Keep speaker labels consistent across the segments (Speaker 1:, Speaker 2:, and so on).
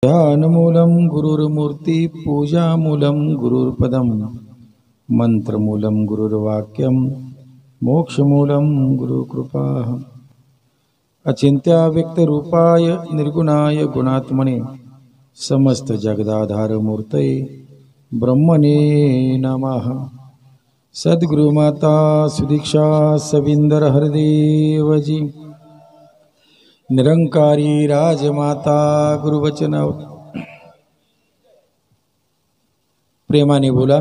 Speaker 1: ध्यानमूलं गुरुर्मूर्ति पूजामूलं गुरुर्पदं मंत्रमूलं गुरुर्वाक्यं मोक्षमूलं गुरुकृपा अचिंत्य व्यक्तरूपाय निर्गुणाय गुणात्मने समस्त जगदाधार मूर्तये ब्रह्मणे नमः। सद्गुरुमाता सुदीक्षा सविंदर हरदेवजी निरंकारी राजमाता गुरुवचन प्रेमाने बोला।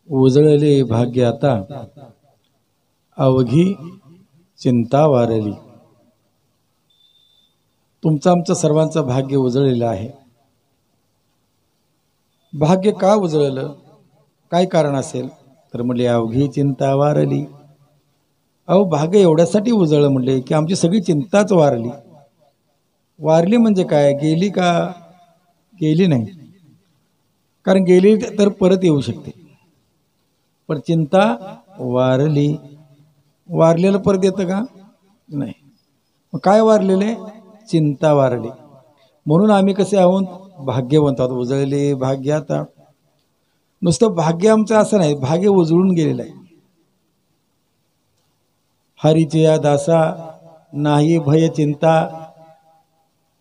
Speaker 1: उजळले भाग्य आता अवघी चिंता वारली। तुमचं आमचं सर्वांचं भाग्य उजळलेलं आहे। भाग्य का उजळलं, काय कारण असेल तर म्हणले अवघी चिंता वारली। अहो भाग्य एवढ्यासाठी उजळलं म्हणले की आमची सगळी चिंताच वारली। वारली म्हणजे काय, गेली का? गेली नाही, कारण गेली तर परत येऊ शकते, पण चिंता वारली। वारलेलं परत येतं का? नाही। मग काय वारलेले? चिंता वारली। म्हणून आम्ही कसे आहोत? भाग्यवंत आहोत। उजळले भाग्य आता। नुसतं भाग्य आमचं असं नाही, भाग्य उजळून गेलेलं आहे। हरीचे या दासा नाही भय चिंता,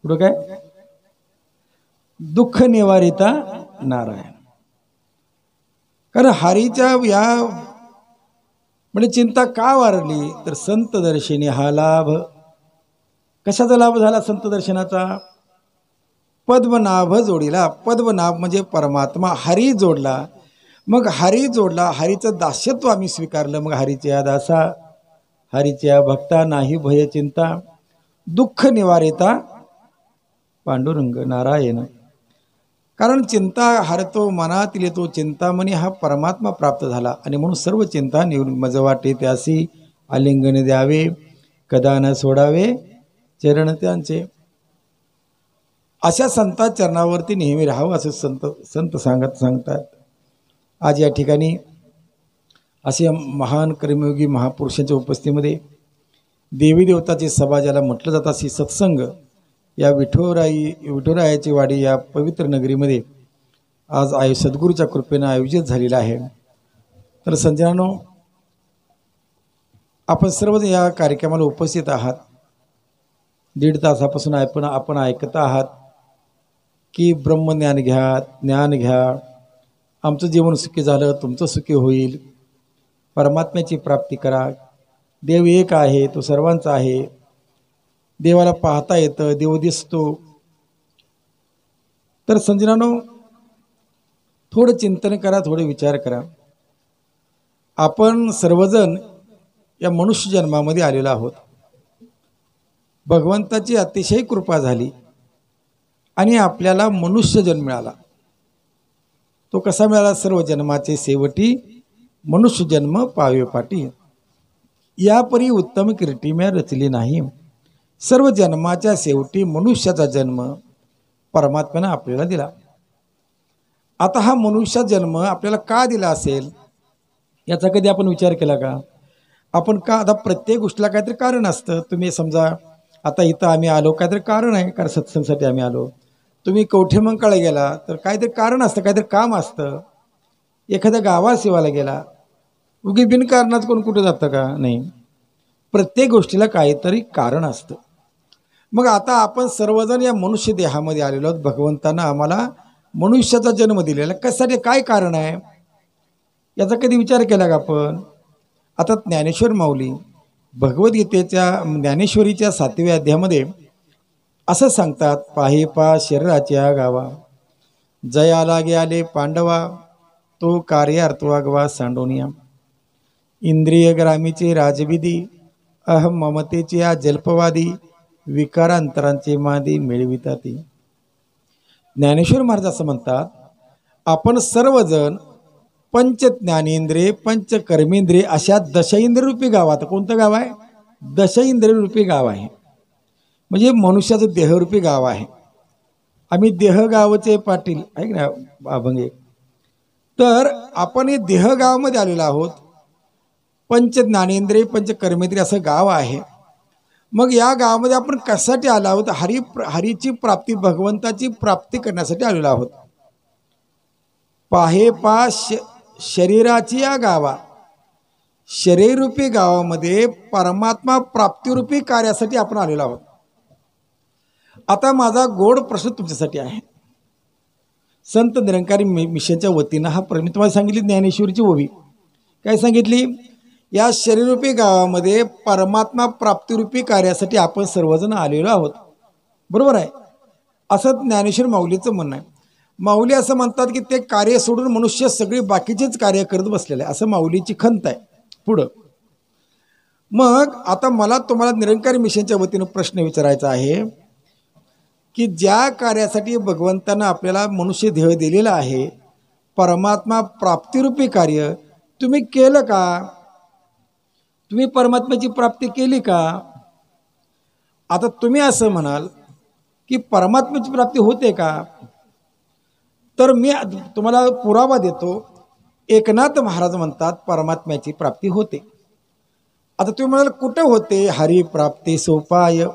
Speaker 1: पुढं काय? दुःख निवारिता नारायण। कारण हरीच्या या म्हणजे चिंता का वारली तर संत दर्शनी हा लाभ। कशाचा लाभ झाला संत दर्शनाचा? पद्मनाभ जोडीला। पद्मनाभ म्हणजे परमात्मा, हरी जोडला। मग हरी जोडला, हरीचं दास्यत्व आम्ही स्वीकारलं। मग हरीचे या दासा हरीच्या भक्ता नाही भय चिंता, दुःख निवारिता पांडुरंग नारायण। कारण चिंता हरतो मनातील येतो, चिंतामणी हा परमात्मा प्राप्त झाला आणि म्हणून सर्व चिंता निवृत्त। मज वाटे त्यासी आलिंगन द्यावे, कदा न सोडावे चरण त्यांचे। अशा संता चरणावरती नेहमी राहावं असं संत सांगतात। आज या ठिकाणी असे महान कर्मयोगी महापुरुषांच्या उपस्थितीमध्ये देवी देवताची सभा ज्याला म्हटलं जातं अशी सत्संग या विठुरायाची वाडी या पवित्र नगरीमध्ये आज सद्गुरूच्या कृपेनं आयोजित झालेला आहे। तर संजनानो, आपण सर्व या कार्यक्रमाला उपस्थित आहात। 1.5 तासापासून आपण ऐकत आहात की ब्रह्मज्ञान घ्या, ज्ञान घ्या, आमचं जीवन सुखी झालं तुमचं सुखी होईल, परमात्म्याची प्राप्ती करा, देव एक आहे, तो सर्वांचा आहे, देवाला पाहता येतं, देव दिसतो। तर संजनानो, थोडं चिंतन करा, थोडे विचार करा। आपण सर्वजण या मनुष्य जन्मामध्ये आलेलो आहोत। भगवंताची अतिशय कृपा झाली आणि आपल्याला मनुष्य जन्म मिळाला। तो कसा मिळाला? सर्व जन्माचे शेवटी मनुष्य जन्म पावे पाटी, यापरी उत्तम कीर्ती म्या रचली नाही। सर्व जन्माच्या शेवटी मनुष्याचा जन्म परमात्म्याने आपल्याला दिला। आता हा मनुष्य जन्म आपल्याला का दिला असेल याचा कधी आपण विचार केला का? आपण का, आता प्रत्येक गोष्टीला काहीतरी कारण असतं। तुम्ही समजा आता इथं आम्ही आलो, काहीतरी कारण आहे, कारण सत्संगसाठी आम्ही आलो। तुम्ही कवठेमंकाळला गेला तर काहीतरी कारण असतं, काहीतरी काम असतं। एखाद्या गावात सेवाला गेला, उगी बिनकारणात कोण कुठे जातं का? नाही, प्रत्येक गोष्टीला काहीतरी कारण असतं। मग आता आपण सर्वजण या मनुष्य देहामध्ये आलेलो आहोत। भगवंतानं आम्हाला मनुष्याचा जन्म दिलेला, कशासाठी, काय कारण आहे याचा कधी विचार केला का आपण? आता ज्ञानेश्वर माऊली भगवद्गीतेच्या ज्ञानेश्वरीच्या 7व्या अध्यायामध्ये असं सांगतात, पाहे पा शरीराच्या गावा, जया लागे आले पांडवा, तो कार्यार्थ वागवा सांडोनिया। इंद्रिय ग्रामीचे राजविधी, अहम ममतेचे या जल्पवादी, विकारांतरांचे मादी मिळविताती। ज्ञानेश्वर महाराज असं म्हणतात, आपण सर्वजण पंच ज्ञानेंद्रिय पंच कर्मेंद्रिय अशा दशेंद्रिय रूपी गावात, कोणतं गाव आहे? दशेंद्रिय रूपी गाव आहे, म्हणजे मनुष्याचं देहरूपी गाव आहे। आम्ही देहगावचे पाटील आहे ना अभंगे। तर आपण हे देहगावामध्ये आलेलो आहोत। पंच ज्ञानेंद्रिय पंच कर्मेंद्रिय असं गाव आहे। मग या गावामध्ये आपण कशासाठी आलो आहोत? हरीची प्राप्ती, भगवंताची प्राप्ती करण्यासाठी आलेलो आहोत. पाहे पा शरीराची या गावा, शरीररूपी गावामध्ये परमात्मा प्राप्तिरूपी कार्यासाठी आपण आलेलो आहोत. आता माझा गोड प्रश्न तुमच्यासाठी आहे. संत निरंकारी मिशनच्या वतीनं हा मी तुम्हाला सांगितली ज्ञानेश्वरीची ओवी. काय सांगितली? या शरीररूपी गावामध्ये परमात्मा प्राप्तिरूपी कार्यासाठी आपण सर्वजण आलेलो आहोत. बरोबर आहे, असं ज्ञानेश्वर माऊलीचं म्हणणं आहे. माऊली असं म्हणतात की ते कार्य सोडून मनुष्य सगळी बाकीचेच कार्य करत बसलेले आहे, असं माऊलीची खंत आहे. पुढं मग आता मला तुम्हाला निरंकारी मिशनच्या वतीनं प्रश्न विचारायचा आहे की ज्या कार्यासाठी भगवंतानं आपल्याला मनुष्य देह दिलेला आहे, परमात्मा प्राप्तिरूपी कार्य, तुम्ही केलं का? तुम्ही परमात्म्याची प्राप्ती केली का? आता तुम्ही असं म्हणाल की परमात्म्याची प्राप्ती होते का? तर मी तुम्हाला पुरावा देतो. एकनाथ महाराज म्हणतात परमात्म्याची प्राप्ती होते. आता तुम्ही म्हणाल कुठे होते? हरिप्राप्ती सोपाय.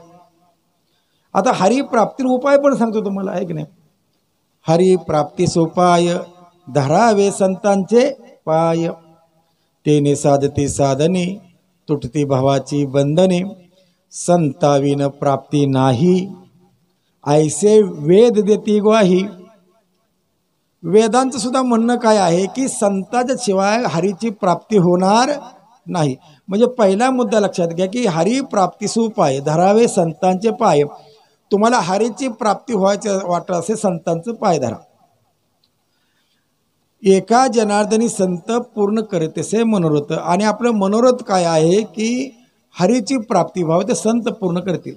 Speaker 1: आता हरिप्राप्ती उपाय पण सांगतो तुम्हाला, आहे की नाही? हरिप्राप्ती सोपाय धरावे संतांचे पाय, तेने साधते साधने तुटती भावाची बंधने, संताविन प्राप्ती नाही ऐसे वेद देती ग्वाही. वेदांचं सुद्धा म्हणणं काय आहे की संताच्या शिवाय हरीची प्राप्ती होणार नाही. म्हणजे पहिला मुद्दा लक्षात घ्या की हरी प्राप्तीसु पाय धरावे संतांचे पाय. तुम्हाला हरीची प्राप्ती व्हायचं वाटत असे संतांचं पाय धरा. एका जनार्दनी संत पूर्ण करतेसे मनोरथ. आणि आपलं मनोरथ काय आहे की हरीची प्राप्ती व्हावी, ते संत पूर्ण करतील.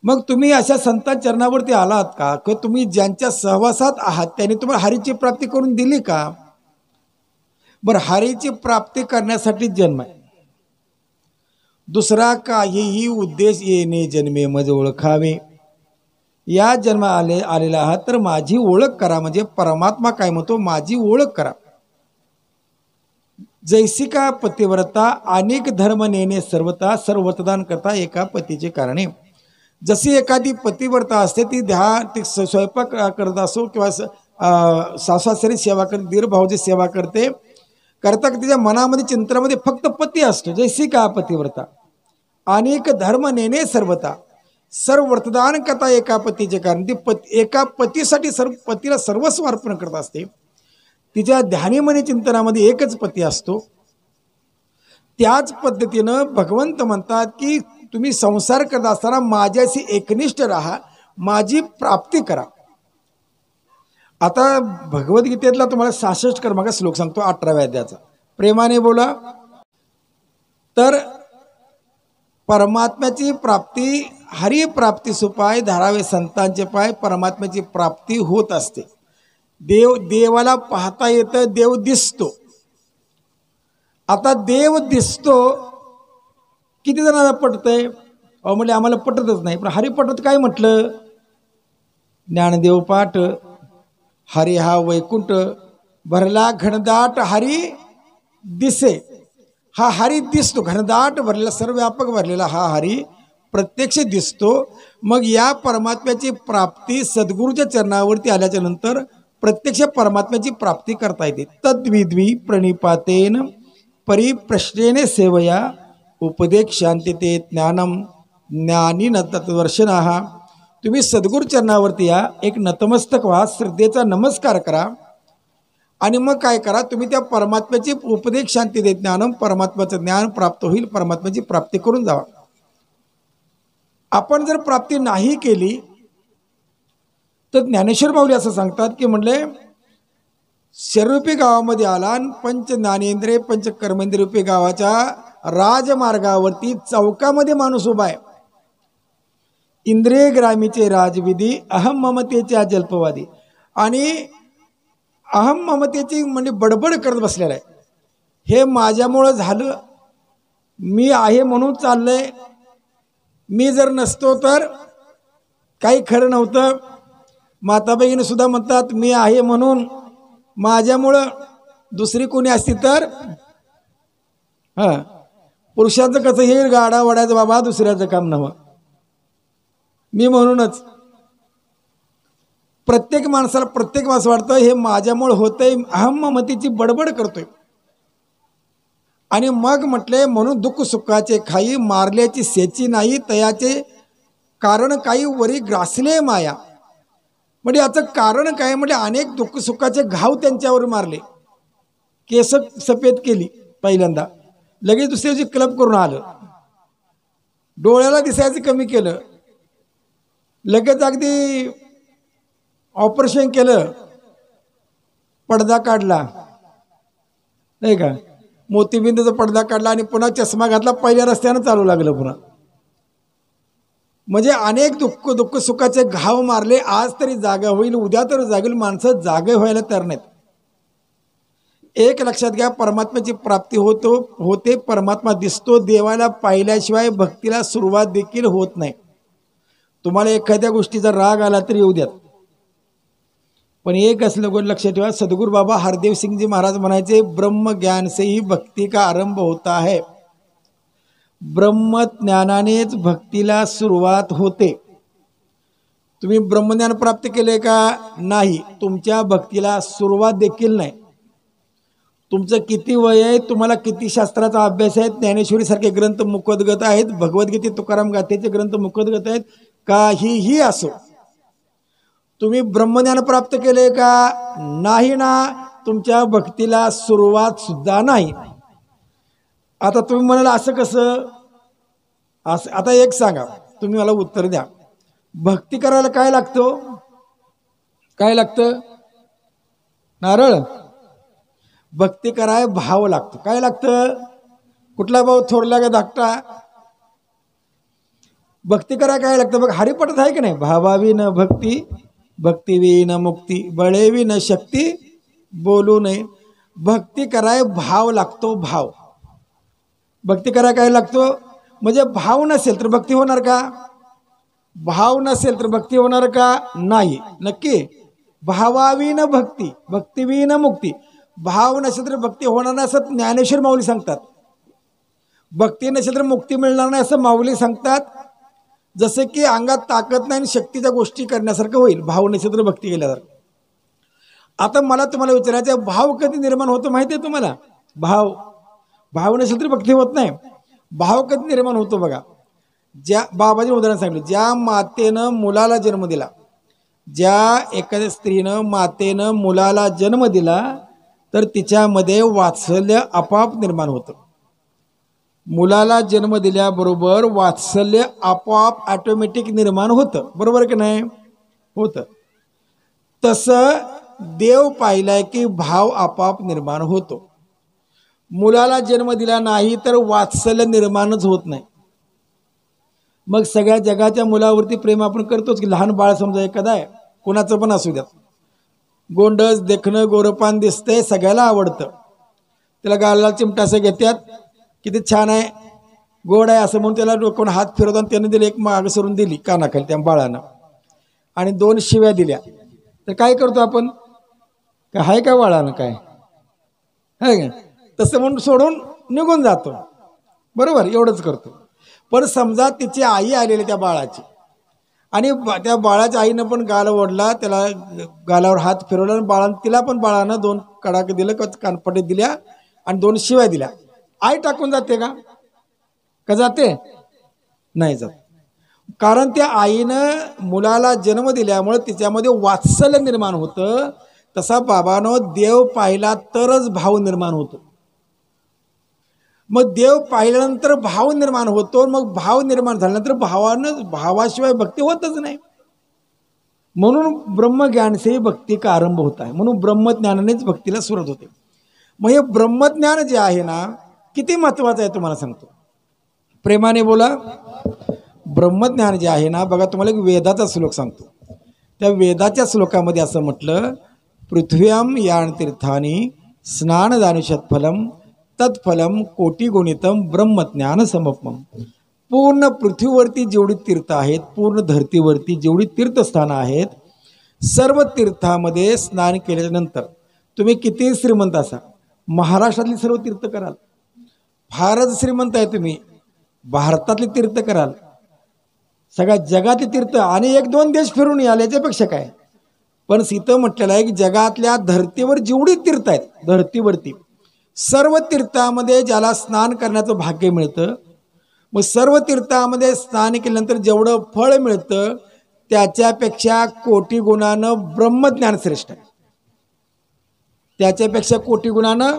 Speaker 1: मग तुम्ही अशा संतांच्या चरणावरती आलात का? की तुम्ही ज्यांच्या सहवासात आहात त्यांनी तुम्हाला हरीची प्राप्ती करून दिली का? बरं, हरीची प्राप्ती करण्यासाठी जन्म आहे, दुसरा काहीही उद्देश येणे जन्मे मज ओळखावे. या जन्म आलेला आहात तर माझी ओळख करा. म्हणजे परमात्मा काय म्हणतो? माझी ओळख करा. जैसी का पतिव्रता अनेक धर्म नेणे सर्वता, सर्वतदान करता एका पतीचे कारणे. जशी एखादी पतिव्रता असते ती ती स्वयंपाक करत असो किंवा सासू सेवा करते, दीर भाऊची सेवा करते, करता तिच्या मनामध्ये चिंतनामध्ये फक्त पती असतो. जैसी का पतिव्रता अनेक धर्म नेणे सर्वता, सर्व व्रतदान करता एका पतीचे कारण. ती एका पतीसाठी पतीला सर्वस्व अर्पण करत असते. तिच्या ध्यानीमनी चिंतनामध्ये एकच पती असतो. त्याच पद्धतीनं भगवंत म्हणतात की तुम्ही संसार करत असताना माझ्याशी एकनिष्ठ राहा, माझी प्राप्ती करा. आता भगवद्गीतेतला तुम्हाला 66 क्रमांक श्लोक सांगतो 18व्या अध्यायाचा. प्रेमाने बोला. तर परमात्म्याची प्राप्ती, हरिप्राप्ती सुपाय धरावे संतांचे पाय, परमात्म्याची प्राप्ती होत असते. देवाला पाहता येतं, देव दिसतो. आता देव दिसतो, किती जणांना पटतंय? म्हणजे आम्हाला पटतच नाही. पण हरी पटत काय म्हटलं? ज्ञानदेव पाठ, हरी हा वैकुंठ भरला घनदाट हरी दिसे. हा हरी दिसतो, घनदाट भरलेला सर्वव्यापक भरलेला हा हरी प्रत्यक्ष दिसतो. मग या परमात्म्याची प्राप्ती सद्गुरूच्या चरणावरती आल्याच्या नंतर प्रत्यक्ष परमात्म्याची प्राप्ती करता येते. तद्विद्वी प्रणिपातेन परिप्रश्नेने सेवया उपदेश शांतीते ज्ञानम ज्ञानी नतवर्षनाहा. तुम्ही सद्गुरू चरणावरती या, एक नतमस्तक व्हा, श्रद्धेचा नमस्कार करा आणि मग काय करा? तुम्ही त्या परमात्म्याची उपदेश शांती दे ज्ञानम, परमात्म्याचं ज्ञान प्राप्त होईल, परमात्म्याची प्राप्ती करून जावा. आपण जर प्राप्ती नाही केली तर ज्ञानेश्वर माऊली असं सांगतात की म्हणले शरीरूपी गावामध्ये आला, पंच ज्ञानेंद्रिय पंच कर्मेंद्रिय गावाच्या राजमार्गावरती चौकामध्ये माणूस उभा आहे. इंद्रिय ग्रामीचे राजविधी, अहम ममतेच्या जल्पवादी. आणि अहम ममतेची म्हणजे बडबड करत बसलेला आहे. हे माझ्यामुळं झालं, मी आहे म्हणून चाललंय, मी जर नसतो तर काही खरं नव्हतं. माता बहिणी सुद्धा म्हणतात मी आहे म्हणून, माझ्यामुळं दुसरी कोणी असती तर पुरुषांचं कसं हे गाडा वडायचं बाबा दुसऱ्याचं काम नव्हं. मी म्हणूनच प्रत्येक माणसाला असं वाटतं हे माझ्यामुळे होतंय, अहममतीची बडबड करतोय. आणि मग म्हटले म्हणून दुःख सुखाचे खाई मारल्याची सेची नाही तयाचे कारण काही वरी ग्रासले माया. म्हणजे याचं कारण काय म्हणजे अनेक दुःख सुखाचे घाव त्यांच्यावर मारले, केस सफेद केली पहिल्यांदा, लगेच दुसऱ्या दिवशी क्लब करून आलं, डोळ्याला दिसायचं कमी केलं, लगेच अगदी ऑपरेशन केलं, पडदा काढला नाही का, मोतीबिंदूचा पडदा काढला आणि पुन्हा चष्मा घातला, पहिल्या रस्त्यानं चालू लागलं पुन्हा. म्हणजे अनेक दुःख सुखाचे घाव मारले. आज तरी जागा होईल, उद्या तर जागेल, माणसं जागे व्हायला तयार नाहीत. एक लक्षात घ्या, परमात्म्याची प्राप्ती होते, परमात्मा दिसतो, देवाला पाहिल्याशिवाय भक्तीला सुरुवात देखील होत नाही. तुम्हाला एखाद्या गोष्टीचा राग आला तरी येऊ द्यात, पण एक असलं गोष्ट लक्षात ठेवा, सद्गुरु बाबा हरदेव सिंगजी महाराज म्हणायचे, ब्रह्म ज्ञान से ही भक्ती का आरंभ होता है. ब्रह्मज्ञानानेच भक्तीला सुरुवात होते. तुम्ही ब्रह्मज्ञान प्राप्त केले का नाही, तुमच्या भक्तीला सुरुवात देखील नाही. तुमचं किती वय आहे, तुम्हाला किती शास्त्राचा अभ्यास आहे, ज्ञानेश्वरी सारखे ग्रंथ मुखोद्गत आहेत, भगवद्गीते तुकाराम गाथेचे ग्रंथ मुखोद्गत आहेत, काहीही असो, तुम्ही ब्रह्मज्ञान प्राप्त केले का नाही ना, तुमच्या भक्तीला सुरुवात सुद्धा नाही. आता तुम्ही म्हणाल असं कसं, असं आता एक सांगा, तुम्ही मला उत्तर द्या. भक्ती करायला काय लागतं, काय लागतं, नारळ. भक्ती कराय भाव लागतो. काय लागतं, कुठला भाव, थोरला का धाकटा. भक्ती कराय काय लागतं बघ, हरिपटत आहे की नाही, भावावी न भक्ती भक्तीवी न मुक्ती बळेवी न शक्ती बोलू नये. भक्ती कराय भाव लागतो, भाव. भक्ती कराय काय लागतो, म्हणजे भाव नसेल तर भक्ती होणार का, भाव नसेल तर भक्ती होणार का नाही, नक्की. भावावी न भक्ती भक्तीवी न मुक्ती, भाव नसेल तर भक्ती होणार नाही असं ज्ञानेश्वर माऊली सांगतात. भक्ती नसेल तर मुक्ती मिळणार नाही असं माऊली सांगतात. जसे की अंगात ताकद नाही आणि शक्तीच्या गोष्टी करण्यासारखं होईल, भाव नसेल तर भक्ती केल्यासारखं. आता मला तुम्हाला विचारायचं, भाव कधी निर्माण होतो माहिती आहे तुम्हाला, भाव नसेल तर भक्ती होत नाही. भाव कधी निर्माण होतो बघा, ज्या बाबाजीने उदाहरण सांगितलं, ज्या मातेनं मुलाला जन्म दिला, ज्या एखाद्या स्त्रीनं मातेनं मुलाला जन्म दिला तर तिच्यामध्ये वात्सल्य आपोआप निर्माण होतं. मुलाला जन्म दिल्याबरोबर वात्सल्य आपोआप ऑटोमॅटिक निर्माण होतं, बरोबर की नाही, होतं. तसं देव पाहिलाय की भाव आपोआप निर्माण होतो. मुलाला जन्म दिला नाही तर वात्सल्य निर्माणच होत नाही. मग सगळ्या जगाच्या मुलावरती प्रेम आपण करतोच की, लहान बाळ समजा एखादा आहे, कोणाचं पण असू द्या, गोंडस देखणं गोरपान दिसतंय, सगळ्याला आवडतं, त्याला गालाला चिमटासे घेतात, किती छान आहे, गोड आहे असं म्हणून त्याला डोक्यावर हात फिरवताना त्याने दिले, एक माग सरून दिली कानाखाली त्या बाळानं आणि 2 शिव्या दिल्या, तर काय करतो आपण, काय आहे का बाळानं काय आहे का, तसं म्हणून सोडून निघून जातो, बरोबर, एवढंच करतो. पण समजा तिची आई आलेली त्या बाळाची आणि त्या बाळाच्या आईनं पण गाल ओढला, त्याला गालावर हात फिरवला आणि बाळानं 2 कडाक दिलं, कानपटे दिल्या आणि 2 शिव्या दिल्या. आई टाकून जाते का जाते, नाही जात. कारण त्या आईनं मुलाला जन्म दिल्यामुळे तिच्यामध्ये वात्सल्य निर्माण होतं. तसा बाबानं देव पाहिला तरच भाव निर्माण होतो. मग देव पाहिल्यानंतर भाव निर्माण होतो. मग भाव निर्माण झाल्यानंतर भावाशिवाय भक्ती होतच नाही. म्हणून ब्रह्मज्ञान से भक्ती का आरंभ होता है. म्हणून ब्रह्मज्ञानानेच भक्तीला सुरुवात होते. मग हे ब्रह्मज्ञान जे आहे ना, किती महत्वाचं आहे तुम्हाला सांगतो, प्रेमाने बोला. ब्रह्मज्ञान जे आहे ना, बघा तुम्हाला एक वेदाचा श्लोक सांगतो. त्या वेदाच्या श्लोकामध्ये असं म्हटलं, पृथ्व्याम यान तीर्थानी स्नानदानुषत फलम तत्फलम कोटी गुणितम ब्रह्मज्ञान समपम. पूर्ण पृथ्वीवरती जेवढी तीर्थ आहेत, पूर्ण धरतीवरती जेवढी तीर्थस्थानं आहेत, सर्व तीर्थामध्ये स्नान केल्यानंतर तुम्ही किती श्रीमंत असा, महाराष्ट्रातली सर्व तीर्थ कराल, फारच श्रीमंत आहे तुम्ही, भारतातले तीर्थ कराल, सगळ्या जगातले तीर्थ आणि 1-2 देश फिरून याल, याच्यापेक्षा काय. पण इथं म्हटलेलं आहे की जगातल्या धर्तीवर जेवढी तीर्थ आहेत, धर्तीवरती सर्व तीर्थामध्ये ज्याला स्नान करण्याचं भाग्य मिळतं, मग सर्व तीर्थामध्ये स्नान केल्यानंतर जेवढं फळ मिळतं त्याच्यापेक्षा कोटी गुणानं ब्रह्मज्ञान श्रेष्ठ आहे. त्याच्यापेक्षा कोटी गुणानं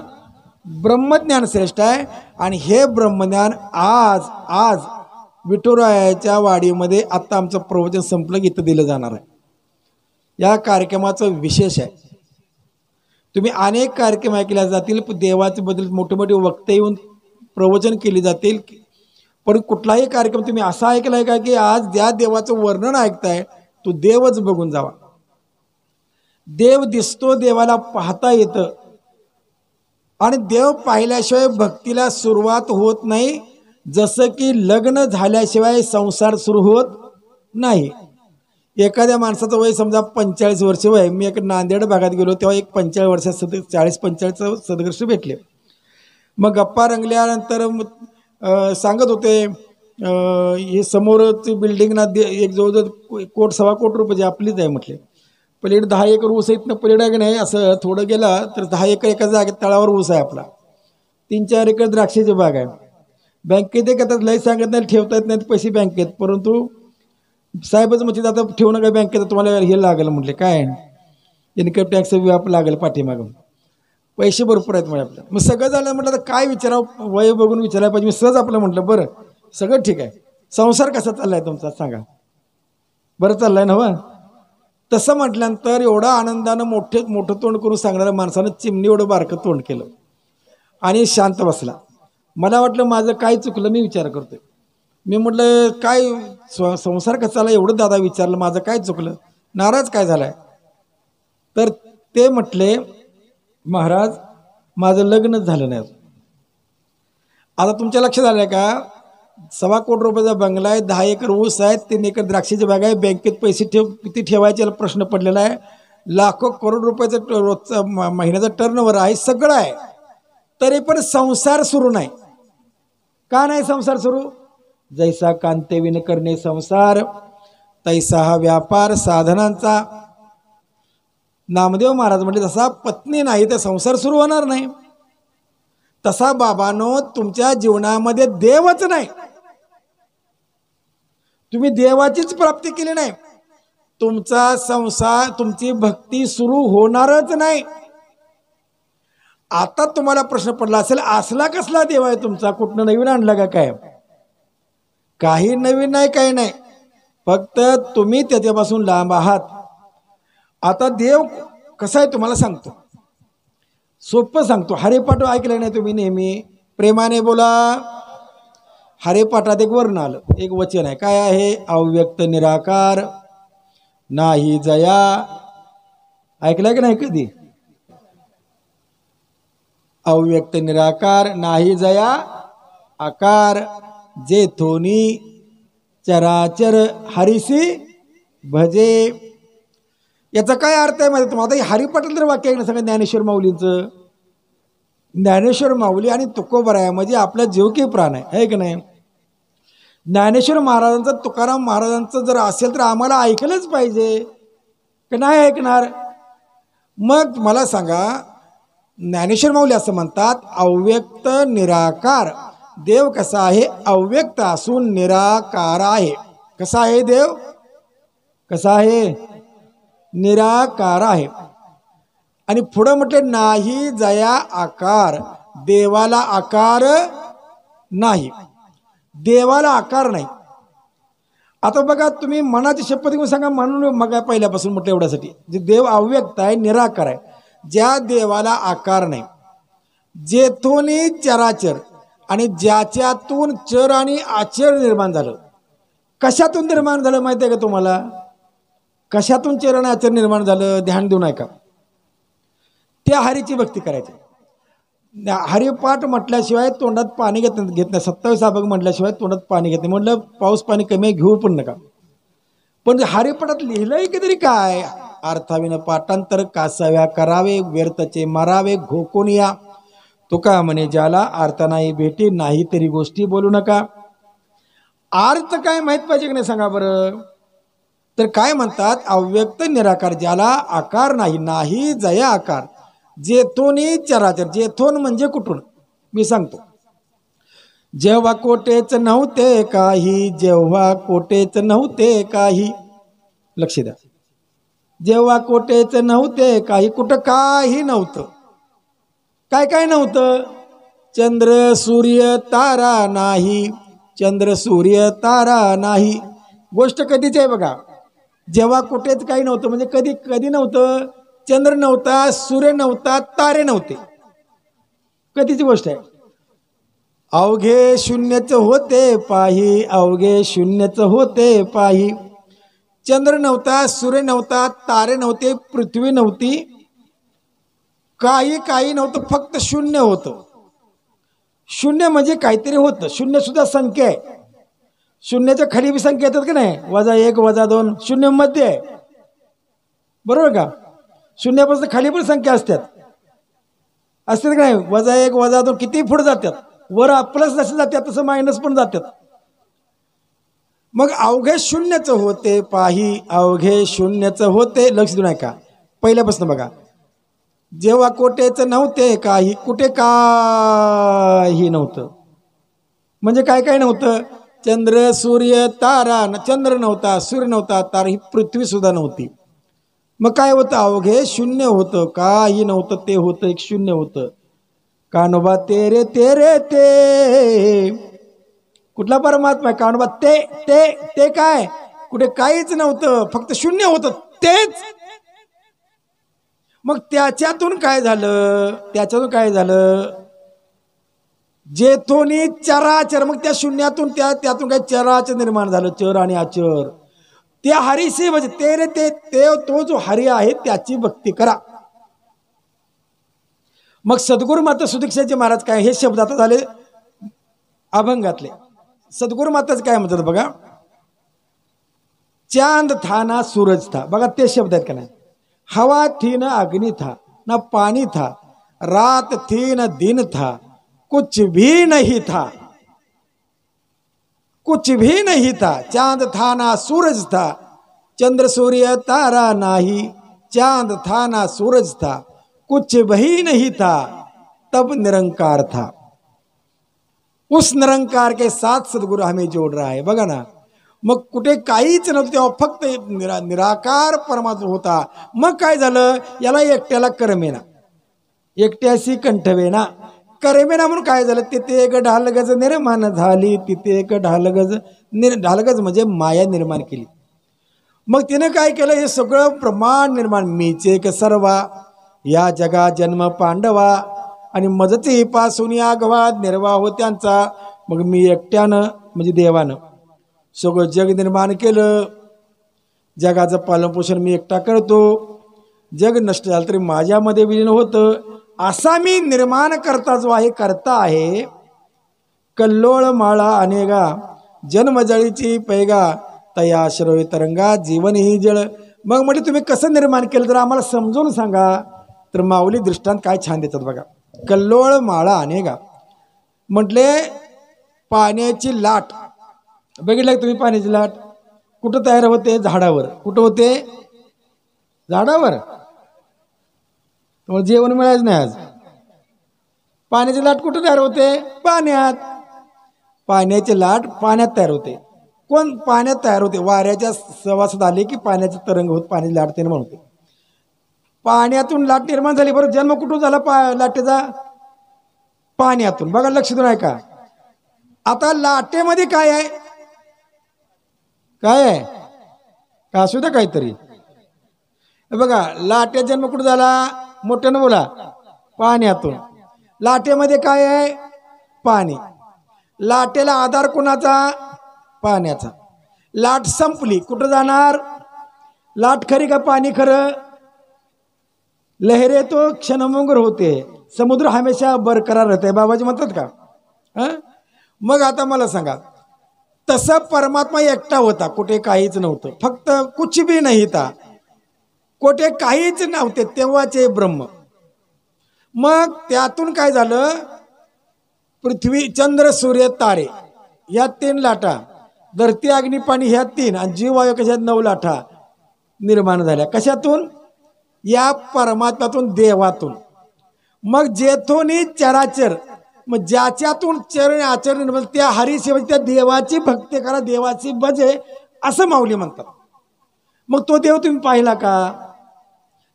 Speaker 1: ब्रह्मज्ञान श्रेष्ठ आहे. आणि हे ब्रह्मज्ञान आज आज विठुरायाच्या वाडीमध्ये आता आमचं प्रवचन संपलं की इथं दिलं जाणार आहे. या कार्यक्रमाचं विशेष आहे. तुम्ही अनेक कार्यक्रम ऐकले जातील, देवाच्या बद्दल मोठे मोठे वक्ते येऊन प्रवचन केले जातील, पण कुठलाही कार्यक्रम तुम्ही असा ऐकलाय का की आज ज्या देवाचं वर्णन ऐकताय तो देवच बघून जावा. देव दिसतो, देवाला पाहता येतं, आणि देव पाहिल्याशिवाय भक्तीला सुरुवात होत नाही. जसं की लग्न झाल्याशिवाय संसार सुरू होत नाही. एखाद्या माणसाचं वय समजा 45 वर्ष वय, मी एक नांदेड भागात गेलो तेव्हा एक 45 वर्षात 40-45 सदगृष्ट भेटले. मग गप्पा रंगल्यानंतर सांगत होते हे समोरची बिल्डिंग ना एक जवळजवळ 1-1.25 कोटी रुपयाची आपलीच आहे म्हटले. पलीकडे 10 एकर ऊस आहे, इथनं पलीकडे की नाही असं थोडं गेला तर 10 एकर एका जागेत तळावर ऊस आहे आपला, 3-4 एकर द्राक्षाची बाग आहे. बँकेत एक आता लय सांगत नाही, ठेवता येत नाहीत पैसे बँकेत, परंतु साहेबच म्हणजे आता ठेवू नका बँकेत, तुम्हाला हे लागेल म्हटले, काय इन्कम टॅक्स व्याप लागेल पाठीमागून, पैसे भरपूर आहेत म्हणजे आपलं. मग सगळं झालं म्हटलं तर काय विचारावं, वय बघून विचारायला पाहिजे. मी सहज आपलं म्हटलं बरं सगळं ठीक आहे, संसार कसा चाललाय तुमचा सांगा बरं, चाललाय ना. तसं म्हटल्यानंतर एवढं आनंदानं मोठं तोंड करून सांगणाऱ्या माणसानं चिमणी एवढं बारकं तोंड केलं आणि शांत बसला. मला वाटलं माझं काय चुकलं, मी विचार करतोय. मी म्हटलं काय संसार कसा चालला, एवढं दादा विचारलं, माझं काय चुकलं, नाराज काय झालाय. तर ते म्हटले महाराज माझं लग्नच झालं नाही. आता तुमच्या लक्षात आलंय का, 1.25 कोटी रुपयाचा बंगला आहे, 10 एकर ऊस आहे, 3 एकर द्राक्षाची बाग आहे, बँकेत पैसे किती ठेवायचे प्रश्न पडलेला आहे, लाखो करोड रुपयाचं रोजचा महिन्याचा टर्नओव्हर आहे, सगळं आहे, तरी पण संसार सुरू नाही. का नाही संसार सुरू? जैसा कांते विन करणे संसार, तैसा हा व्यापार साधनांचा. नामदेव महाराज म्हणजे जसा पत्नी नाही तर संसार सुरू होणार नाही, तसा बाबांनो तुमच्या जीवनामध्ये देवच नाही, तुम्ही देवाचीच प्राप्ती केली नाही, तुमचा संसार, तुमची भक्ती सुरू होणारच नाही. आता तुम्हाला प्रश्न पडला असेल, असला कसला देव आहे तुमचा, कुठनं नवीन आणला का काय? काही नवीन नाही, काही नाही, फक्त तुम्ही त्याच्यापासून लांब आहात. आता देव कसा आहे तुम्हाला सांगतो, सोपं सांगतो. हरिपाठ ऐकलं नाही तुम्ही नेहमी, प्रेमाने बोला. हरिपाठात एक वर्ण आलं, एक वचन आहे, काय आहे? अव्यक्त निराकार नाही जया. ऐकलंय की नाही कधी? अव्यक्त निराकार नाही जया आकार, जे थोनी चराचर हरिसी भजे. याचा काय अर्थ आहे माहिती तुम्हाला? आता हरिपाठात तर वाक्य आहे ना सगळं ज्ञानेश्वर माऊलींचं. ज्ञानेश्वर माऊली आणि तुकोबराय म्हणजे आपला जीव की प्राण आहे की नाही? ज्ञानेश्वर महाराजांचं, तुकाराम महाराजांचं जर असेल तर आम्हाला ऐकलंच पाहिजे की नाही ऐकणार? मग मला सांगा, ज्ञानेश्वर माऊली असं म्हणतात, अव्यक्त निराकार देव कसा आहे? अव्यक्त असून निराकार आहे. कसा आहे देव? कसा आहे? निराकार आहे. आणि पुढे म्हटले नाही जया आकार, देवाला आकार नाही, देवाला आकार नाही. आता बघा तुम्ही मनाची शपथ घेऊन सांगा, म्हणून मग पहिल्यापासून म्हटलं एवढ्यासाठी, जे देव अव्यक्त आहे, निराकार आहे, ज्या देवाला आकार नाही, जेथून चराचर आणि ज्याच्यातून चर आणि आचर निर्माण झालं. कशातून निर्माण झालं माहिती आहे का तुम्हाला? कशातून चर आणि आचर निर्माण झालं? ध्यान देऊ नका. त्या हरीची भक्ती करायची. हरिपाठ म्हटल्याशिवाय तोंडात पाणी घेत नाही. 27 अभंग म्हटल्याशिवाय तोंडात पाणी घेत नाही. म्हटलं पाऊस पाणी कमी घेऊ पण नका. पण हरिपाठात लिहिलंय की तरी काय? अर्थाविन पाठांतर कासाव्या करावे, व्यर्थचे मारावे घोकून या, तुका म्हणे ज्याला अर्थ नाही भेटी नाही तरी गोष्टी बोलू नका. अर्थ काय माहित पाहिजे की नाही सांगा बरं. तर काय म्हणतात, अव्यक्त निराकार ज्याला आकार नाही, नाही जया आकार, जेथून चराचर. जेथून म्हणजे कुठून मी सांगतो. जेव्हा कोटेच नव्हते काही, जेव्हा कोटेच नव्हते काही, लक्ष द्या. जेव्हा कोटेच नव्हते काही, कुठं काही नव्हतं. काय काय नव्हतं? चंद्र सूर्य तारा नाही, चंद्र सूर्य तारा नाही. गोष्ट कधीच आहे बघा. जेव्हा कुठेच काही नव्हतं म्हणजे कधी कधी नव्हतं. चंद्र नव्हता, सूर्य नव्हता, तारे नव्हते. कधीची गोष्ट आहे. अवघे शून्यच होते पाही, अवघे शून्यच होते पाही. चंद्र नव्हता, सूर्य नव्हता, तारे नव्हते, पृथ्वी नव्हती, काही काही नव्हतं, फक्त शून्य होतं. शून्य म्हणजे काहीतरी होतं. शून्य सुद्धा संख्या आहे. शून्याच्या खाली बी संख्या येतात का नाही, -1 -2, शून्य मध्ये आहे, बरोबर का. शून्यापासून खाली पण संख्या असतात का नाही, -1 -2 किती पुढे जातात. वर प्लस जसे जातात तसं मायनस पण जातात. मग अवघे शून्यच होते पाही, अवघे शून्यच होते. लक्ष देऊ नका, पहिल्यापासून बघा. जेव्हा कोटेच नव्हते काही, कुठे काही नव्हतं म्हणजे काय काय नव्हतं. चंद्र सूर्य तारा, चंद्र नव्हता, सूर्य नव्हता, तारा, ही पृथ्वी सुद्धा नव्हती. मग काय होतं? अवघे शून्य होतं, काही नव्हतं. ते होतं एक शून्य होतं. कान्होबा तेरे तेरे ते, कुठला परमात्मा आहे? कान्होबा ते ते ते काय? कुठे काहीच नव्हतं, फक्त शून्य होतं तेच. मग त्याच्यातून काय झालं? त्याच्यातून काय झालं? जेथून चराचर, मग त्या शून्यातून त्यातून काय चराचर निर्माण झालं. चर आणि अचर. त्या हरीशी म्हणजे तेरे ते, तो जो हरी आहे त्याची भक्ती करा. मग सद्गुरु माता सुदीक्षाचे महाराज काय, हे शब्द आता झाले अभंगातले. सद्गुरु माताच काय म्हणतात बघा. चांद था ना सूरज था, बघा ते शब्द आहेत का नाही. हवा थी न अग्नि था, ना पानी था, रात थी न दिन था, कुछ भी नहीं था, कुछ भी नहीं था. चांद था ना सूरज था, चंद्र सूर्य तारा नाही. चांद था ना सूरज था, कुछ भी नहीं था, तब निरंकार था. उस निरंकार के साथ सदगुरु हमें जोड़ रहा है. बघा ना, मग कुठे काहीच नव्हतं तेव्हा फक्त निराकार परमात्मा होता. मग काय झालं? याला एकट्याला करमेना, एकट्याशी कंठवेना, करमेना म्हणून काय झालं? तिथे एक ढालगज निर्माण झाली. तिथे एक ढालगज ढालगज म्हणजे माया निर्माण केली. मग तिने काय केलं? हे सगळं प्रमाण निर्माण. मीचे एक सर्वा या जगा जन्म पांडवा, आणि मजती पासून या गवाद निर्वाह त्यांचा. मग मी एकट्यानं म्हणजे देवानं सगळं जग निर्माण केलं. जगाचं पालनपोषण मी एकटा करतो. जग नष्ट झालं तरी माझ्यामध्ये विलीन होतं. असा मी निर्माण करता जो आहे, करता आहे. कल्लोळ माळा अनेगा, जन्मजळीची पैगा, तया श्रवी तरंगा जीवन ही जळ. मग म्हटलं तुम्ही कसं निर्माण केलं तर आम्हाला समजून सांगा. तर माऊली दृष्टांत काय छान देतात बघा. कल्लोळ माळा अनेगा म्हटले पाण्याची लाट. बघितलं तुम्ही पाण्याची लाट कुठं तयार होते? झाडावर. कुठं होते? झाडावर. तुम्हाला जेवण मिळायचं नाही आज. पाण्याची लाट कुठं तयार होते? पाण्यात. पाण्याची लाट पाण्यात तयार होते. कोण? पाण्यात तयार होते. वाऱ्याच्या सहवासात आले की पाण्याचे तरंग होत पाण्याची लाट निर्माण होते. पाण्यातून लाट निर्माण झाली. बरं, जन्म कुठून झाला लाटेचा? पाण्यातून. बघा, लक्ष देऊन ऐका. आता लाटेमध्ये काय आहे? काय आहे का? असू द्या काहीतरी. बघा, लाटेचा जन्म कुठं झाला? मोठ्यानं बोला. पाण्यातून. लाटेमध्ये काय आहे? पाणी. लाटेला आधार कोणाचा? पाण्याचा. लाट संपली, कुठं जाणार? लाट खरी का पाणी खरं? लहरे तो क्षणभंगुर होते, समुद्र हमेशा बरकरार रहते, बाबाजी म्हणतात का? मग आता मला सांगा, तसा परमात्मा एकटा होता, कुठे काहीच नव्हतं, फक्त कुछ भी नाही था, कुठे काहीच नव्हते तेव्हाचे ब्रह्म. मग त्यातून काय झालं, पृथ्वी चंद्र सूर्य तारे या 3 लाटा, धरती अग्नी पाणी ह्या 3, आणि जीव वायू कशा 9 लाटा निर्माण झाल्या. कशातून? या परमात्म्यातून, देवातून. मग जेथोनी चराचर, मग ज्याच्यातून चरण आचरण निर्माण, त्या हरिसेवेची, त्या देवाची भक्ती करा, देवाची भजे, असं माऊली म्हणतात. मग तो देव तुम्ही पाहिला का?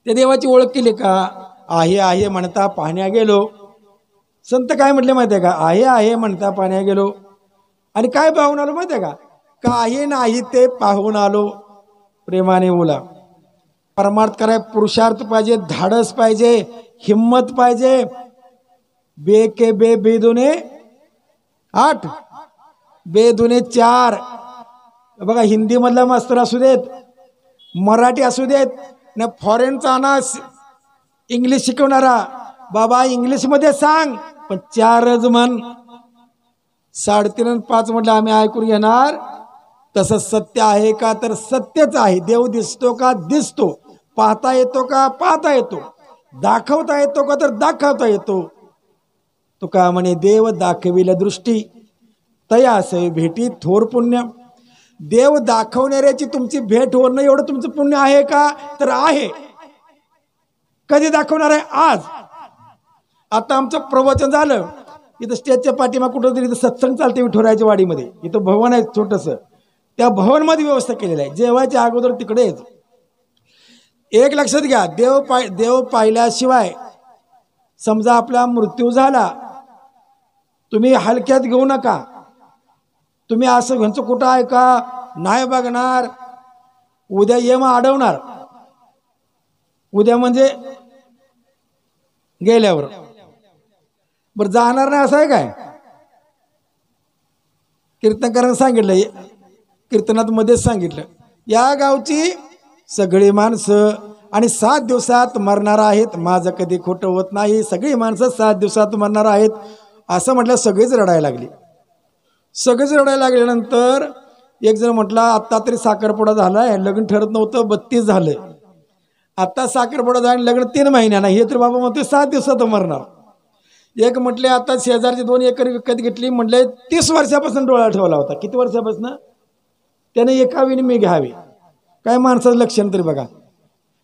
Speaker 1: त्या देवाची ओळख केली का? आहे आहे म्हणता पाहण्या गेलो. संत काय म्हटले माहिती आहे का? आहे आहे म्हणता पाहण्या गेलो. आणि काय पाहून आलो माहिती आहे का? काही नाही ते पाहून आलो. प्रेमाने बोला. परमार्थ कराय पुरुषार्थ पाहिजे, धाडस पाहिजे, हिम्मत पाहिजे. बे के बे बेदुने 8, बेदुने 4. बघा, हिंदी मधला मास्तर असू देत, मराठी असू देत, ना फॉरेनचा ना इंग्लिश शिकवणारा, बाबा इंग्लिश मध्ये सांग पण 4च म्हण. 3.5 आणि 5 म्हटलं आम्ही ऐकून घेणार. तसं सत्य आहे का? तर सत्यच आहे. देव दिसतो का? दिसतो. पाहता येतो का? पाहता येतो. दाखवता येतो का? तर दाखवता येतो. तो का म्हणे, देव दाखविल्या दृष्टी तया असे भेटी थोर पुण्य. देव दाखवणाऱ्याची तुमची भेट होणं एवढं तुमचं पुण्य आहे का? तर आहे. कधी दाखवणार आहे? आज. आता आमचं प्रवचन झालं, इथं स्टेजच्या पाठीमाग कुठं तरी सत्संग चालते विठुरायाच्या वाडीमध्ये. इथं भवन आहे छोटस, त्या भवन मध्ये व्यवस्था केलेली आहे. जेवायच्या अगोदर तिकडेच. एक लक्षात घ्या, देव पाहिल्याशिवाय, समजा आपला मृत्यू झाला, तुम्ही हलक्यात घेऊ नका. तुम्ही असं ह्यांचं कुठं आहे का नाही बघणार, उद्या यम अडवणार. उद्या म्हणजे गेल्यावर. बरं, जाणार नाही असं आहे काय? कीर्तनकारांनी सांगितलं, कीर्तनात मध्येच सांगितलं, या गावची सगळी माणसं आणि 7 दिवसात मरणार आहेत. माझं कधी खोटं होत नाही. सगळी माणसं 7 दिवसात मरणार आहेत. असं म्हटलं, सगळीच रडायला लागली. सगळेच रडायला लागल्यानंतर एक जण म्हटला, आता तरी साखरपुडा झालाय, लग्न ठरत नव्हतं, 32 झालं. आता साखरपुडा झाला, लग्न 3 महिन्यानं, हे तर बाबा म्हणते 7 दिवसात मरणार. एक म्हटले, आता शेजारची 2 एकर विकत घेतली, म्हटले 30 वर्षापासून डोळा ठेवला होता. किती वर्षापासून? त्याने एकावीने मी घ्यावी. काय माणसाचं लक्षण तरी बघा.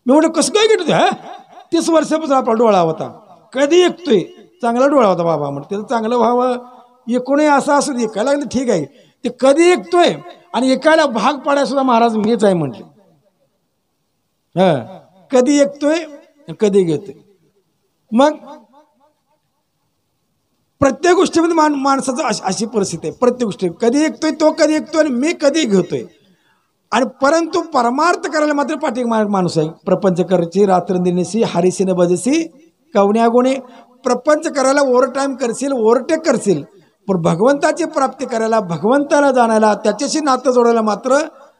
Speaker 1: मी म्हटलं, कसं काय घेतो? 30 वर्षापासून आपला डोळा होता, कधी ऐकतोय? चांगला डोळा होता बाबा. म्हटलं त्याचं चांगलं व्हावं, एकूणही असं असं एकायला लागलं, ठीक आहे. ते कधी ऐकतोय आणि एकायला भाग पाडाय सुद्धा महाराज मीच आहे म्हटले. कधी ऐकतोय कधी घेतोय. मग प्रत्येक गोष्टीमध्ये माणसाचं अशी परिस्थिती आहे. प्रत्येक गोष्टी कधी ऐकतोय, तो कधी ऐकतोय आणि मी कधी घेतोय. आणि परंतु परमार्थ करायला मात्र पाठीक माणूस आहे. प्रपंच करायची रात्रंदिनीशी हरिसीने बजसी कवण्या गुणे. प्रपंच करायला ओव्हर टाइम करशील, ओव्हरटेक करशील, पण भगवंताची प्राप्ती करायला, भगवंताला जाणायला, त्याच्याशी नातं जोडायला मात्र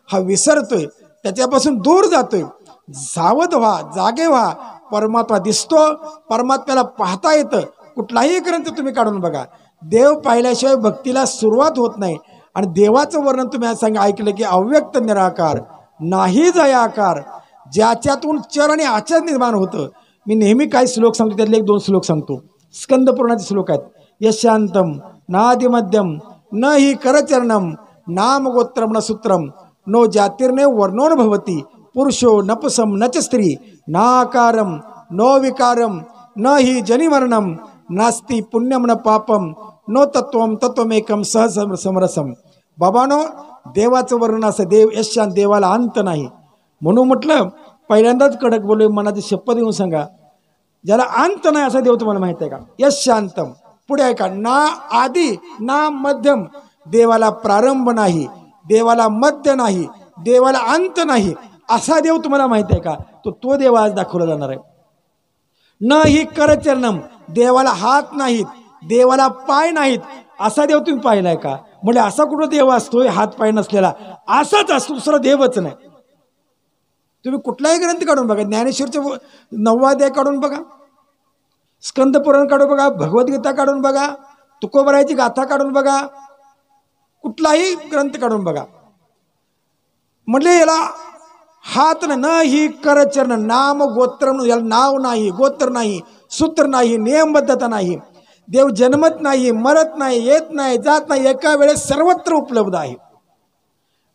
Speaker 1: हा विसरतोय, त्याच्यापासून दूर जातोय. सावध व्हा, जागे व्हा. परमात्मा दिसतो, परमात्म्याला पाहता येतं. कुठलाही ग्रंथ तुम्ही काढून बघा, देव पाहिल्याशिवाय भक्तीला सुरुवात होत नाही. आणि देवाचं वर्णन तुम्ही आज ऐकलं की अव्यक्त निराकार, नाही जयाकार, ज्याच्यातून चर आणि आचर निर्माण होतं. मी नेहमी काही श्लोक सांगतो, त्यातले 1-2 श्लोक सांगतो. स्कंद पुराणाचे श्लोक आहेत. यशांतम नादिमध्यम न हि करचरणम नाम गोत्रम न सूत्रम नो जातिर्ने वर्णोन भवती पुरुषो नपुसम नच स्त्री नाकारम नो विकारम न हि जनिमरणम नास्ति पुण्यम न पापम नो तत्वम तत्वमेकम सहज समरसम. बाबानो, देवाचं वर्णन असं, देव यशांत, देवाला अंत नाही. म्हणून म्हटलं पहिल्यांदाच कडक बोलू, मनाची शपथ घेऊन सांगा, ज्याला अंत नाही असा देव तुम्हाला माहित आहे का? यशांतम. पुढे आहे का? ना आदी ना मध्यम. देवाला प्रारंभ नाही, देवाला मध्य नाही, देवाला अंत नाही, असा देव तुम्हाला माहित आहे का? तो देव आज दाखवला जाणार आहे. न ही करचरणम. देवाला हात नाहीत, देवाला पाय नाहीत, असा देव तुम्ही पाहिलाय का? म्हणजे असा कुठं देव असतोय हात पाय नसलेला? असाच असतो, दुसरा देवच नाही. तुम्ही कुठलाही ग्रंथ काढून बघा, ज्ञानेश्वरचे 9वा अध्याय काढून बघा, स्कंद पुराण काढून बघा, भगवद्गीता काढून बघा, तुकोबरायची गाथा काढून बघा, कुठलाही ग्रंथ काढून बघा. म्हणजे याला हात न ही करचरण नाम गोत्र, याला नाव नाही, गोत्र नाही, सूत्र नाही, नियमबद्धता नाही. देव जन्मत नाही, मरत नाही, येत नाही, जात नाही, एका वेळेस सर्वत्र उपलब्ध आहे.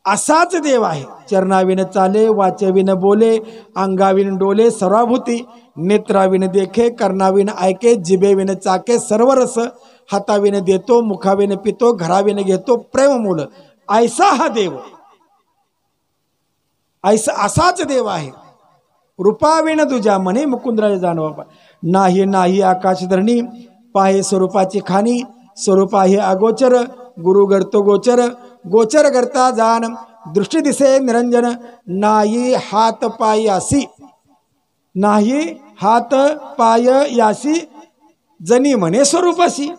Speaker 1: असाच देव आहे. चरणाविन चाले, वाचविन बोले, अंगाविन डोले, सर्वाभूती, नेत्राविन देखे, कर्णाविन ऐके, जिभेविन चाके, सर्व रस, हाताविन देतो, मुखाविन पितो, घराविन घेतो, प्रेम मूल. ऐसा हा देव, ऐसा असाच देव आहे. रूपाविन तुझ्या म्हणे मुकुंदराज जानवा. नाही नाही आकाश धरणी, पाहे स्वरूपाची खाणी, स्वरूप आहे अगोचर, गुरु करतो गोचर, गोचर करता जाण, दृष्टी दिसे निरंजन, नाही हात पाय यासी, नाही हात पाय यासी, जनी म्हणे स्वरूपाशी.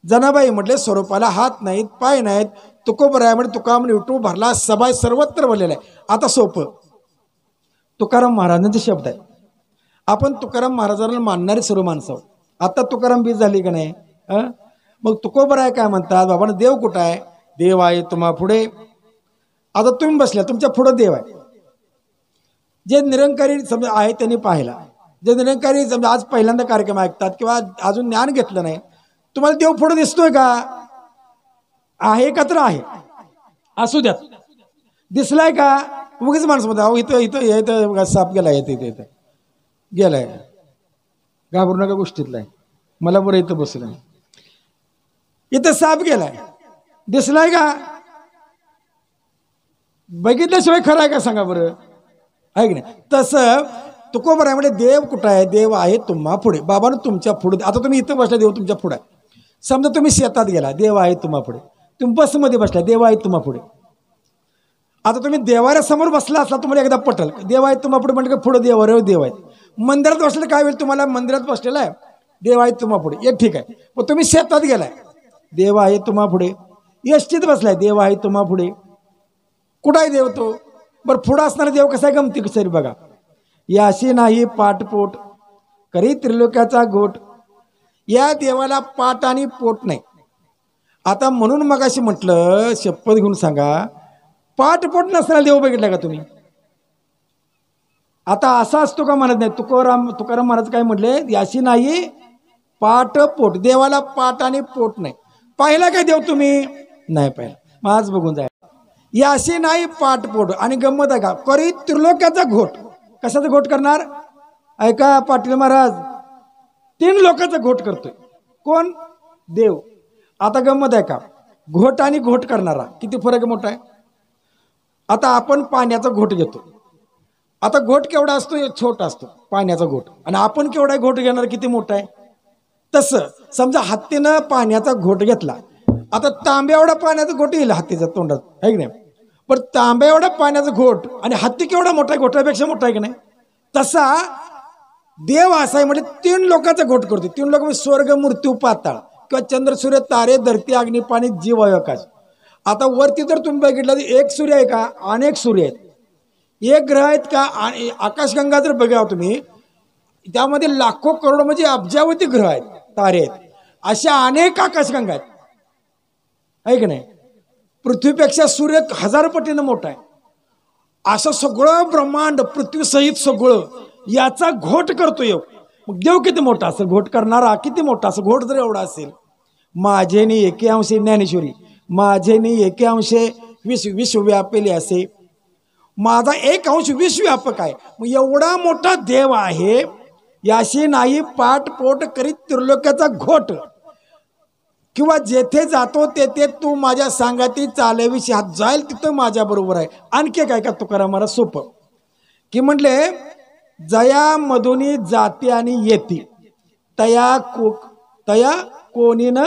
Speaker 1: जनाबाई म्हटले स्वरूपाला हात नाहीत, पाय नाहीत. तुकोबराय म्हणजे तुका म्हणे विठू भरला सभा सर्वत्र भरलेला आहे. आता सोपं तुकाराम महाराजांचे शब्द आहे. आपण तुकाराम महाराजांना मानणारे सर्व माणसं. आता तुकाराम बीज झाली का नाही? मग तुकोबराय काय म्हणतात? बाबा देव कुठं आहे? देव आहे तुम्हा पुढे. आता तुम्ही बसल्या, तुमच्या पुढे देव आहे. जे निरंकारी समजा आहे त्यांनी पाहिला, जे निरंकारी समजा आज पहिल्यांदा कार्यक्रम ऐकतात किंवा अजून ज्ञान घेतलं नाही, तुम्हाला देव पुढे दिसतोय का? आहे का? तर आहे, असू द्यात. दिसलाय का? उगीच माणसं म्हणतात अहो इथं इथं इथं साप गेलाय, इथं इथं इथं गेलाय, घाबरू नका, गोष्टीतला आहे. मला बरं इथं बसलं, इथं साप गेलाय, दिसलाय का? बघितल्याशिवाय खरं आहे का सांगा बरं? आहे की नाही? तसं तुकोबराय म्हणजे देव कुठं आहे? देव आहे तुम्हा पुढे. बाबांनो तुमच्या पुढे. आता तुम्ही इथं बसला, देव तुमच्या पुढे आहे. समजा तुम्ही शेतात गेला, देव आहे तुम्हा पुढे. तुम्ही बसमध्ये बसला, देव आहे तुम्हा पुढे. आता तुम्ही देवाऱ्यासमोर बसला असला, तुम्हाला एकदा पटल देव आहे तुम्हा पुढे म्हणजे पुढे देवाऱ्यावर देव आहेत. मंदिरात बसलं काय होईल? तुम्हाला मंदिरात बसलेला आहे, देव आहे तुम्हा पुढे, एक ठीक आहे. पण तुम्ही शेतात गेलाय, देव आहे तुम्हा पुढे. एसटीत बसलाय, देव आहे तुम्हा पुढे. कुठं आहे देव तो? बरं पुढं असणारा देव कसा आहे? गमती कशी बघा. याशी नाही पाठपोट, करी त्रिलोक्याचा घोट. या देवाला पाठ आणि पोट नाही. आता म्हणून मगाशी म्हटलं, शपथ घेऊन सांगा, पाठपोट नसणारा देव बघितला का तुम्ही? आता असा असतो का? म्हणत नाही. तुकाराम महाराज काय म्हटले? याशी नाही पाठ पोट. देवाला पाठ आणि पोट नाही. पाहिला काय देव तुम्ही? नाही पाहिला. मग आज बघून जाय. याशी नाही पाठपोट. आणि गंमत आहे का? करी त्रिलोक्याचा घोट. कशाचा घोट करणार? ऐका पाटील महाराज, 3 लोकांचा घोट करतोय. कोण? देव. आता गंमत आहे का? घोट आणि घोट करणारा किती फरक मोठा आहे. आता आपण पाण्याचा घोट घेतो. आता घोट केवढा असतो? छोटा असतो पाण्याचा घोट. आणि आपण केवढा घोट घेणार? किती मोठा आहे. तसं समजा हत्तीनं पाण्याचा घोट घेतला. आता तांब्या एवढा पाण्याचा घोट येईल हत्तीच्या तोंडात, आहे की नाही? पण तांब्या एवढा पाण्याचा घोट आणि हत्ती केवढा मोठा आहे? घोटापेक्षा मोठा आहे की नाही? तसा देव असा आहे म्हणजे 3 लोकांचा घोट करतो. 3 लोक म्हणजे स्वर्ग, मृत्यू, पाताळ किंवा चंद्र, सूर्य, तारे, धरती, अग्नी, पाणी, जीव, आकाश. आता वरती जर तुम्ही बघितलं तर एक सूर्य आहे का? अनेक सूर्य आहेत. एक ग्रह आहेत का? आकाशगंगा जर बघा तुम्ही, त्यामध्ये लाखो करोड म्हणजे अब्जावधी ग्रह आहेत, तारे आहेत. अशा अनेक आकाशगंगा आहेत, आहे की नाही? पृथ्वीपेक्षा सूर्य 1000 पटीनं मोठा आहे. असं सगळं ब्रह्मांड, पृथ्वीसहित सगळं याचा घोट करतोय. मग देव किती मोठा असेल? घोट करणारा किती मोठा असेल? घोट जर एवढा असेल. माझेनी एके अंशे, ज्ञानेश्वरी, माझेनी एके अंशे विश्व व्यापेले असे. माझा 1 अंश विश्वव्यापक आहे. मग एवढा मोठा देव आहे. याशी नाही पाठपोट करीत त्रिलोक्याचा घोट. किंवा जेथे जातो तेथे तू माझ्या सांगाती चालविशी, हात जाईल तिथं माझ्या बरोबर आहे. आणखी काय का तुकाराम महाराज सोपं की म्हटले, जया मधुनी जाती आणि येती, तया कोणी न